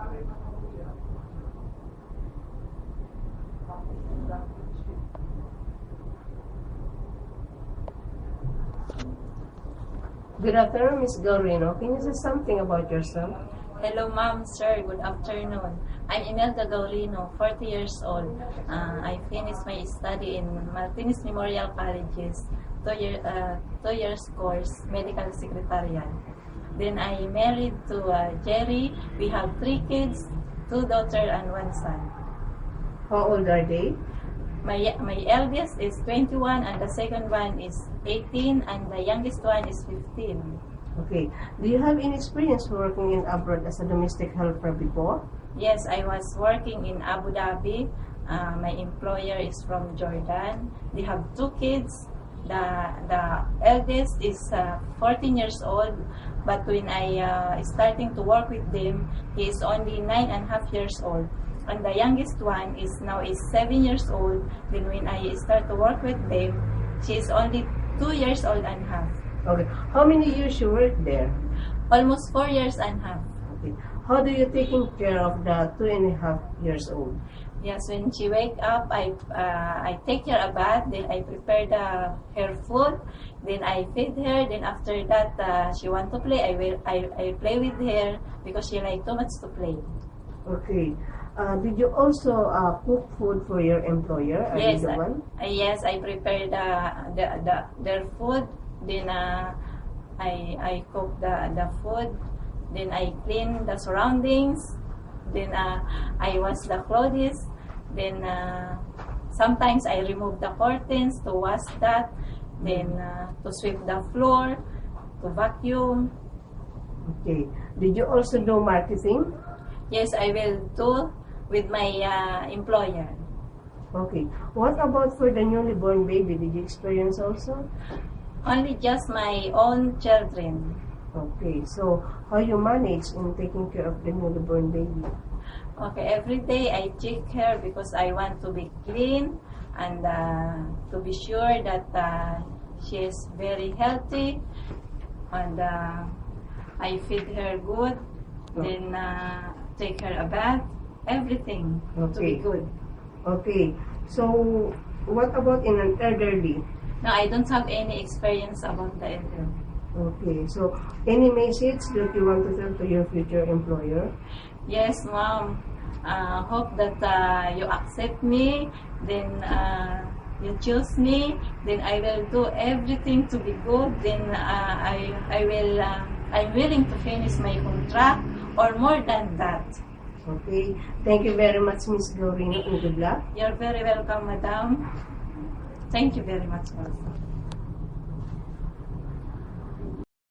Good afternoon, Ms. Gaurino. Can you say something about yourself? Hello, ma'am, sir. Good afternoon. I'm Imelda Gaulino, 40 years old. I finished my study in Martinez Memorial College's 2 years course, Medical Secretariat. Then I married to Jerry. We have 3 kids, 2 daughters and 1 son. How old are they? My eldest is 21 and the second one is 18 and the youngest one is 15. Okay. Do you have any experience working in abroad as a domestic helper before? Yes, I was working in Abu Dhabi. My employer is from Jordan. They have 2 kids. The eldest is 14 years old, but when I starting to work with them, he is only 9.5 years old. And the youngest one is 7 years old. Then when I start to work with them, she is only 2 years old and half. Okay. How many years you work there? Almost 4 years and half. Okay. How do you taking care of the 2.5 years old? Yes, when she wake up, I take her a bath. Then I prepare her food. Then I feed her. Then after that, she want to play. I play with her because she like too much to play. Okay. Did you also cook food for your employer? Are Yes, you the one? Yes, I prepare their food. Then I cook the food. Then I clean the surroundings. Then I wash the clothes. Then sometimes I remove the curtains to wash that. Then to sweep the floor, to vacuum. Okay. Did you also do marketing? Yes, I will do with my employer. Okay. What about for the newly born baby? Did you experience also? Only just my own children. Okay. So, how you manage in taking care of the newly born baby? Okay, every day I check her because I want to be clean and to be sure that she is very healthy, and I feed her good, then take her a bath, everything to be good. Okay. So, what about in an elderly? No, I don't have any experience about the elderly. Okay. So, any message that you want to tell to your future employer? Yes, ma'am. Hope that you accept me, then you choose me, then I will do everything to be good. Then I'm willing to finish my contract or more than that. Okay. Thank you very much, Ms. Gaurino, and good luck. You're very welcome, madam. Thank you very much, also.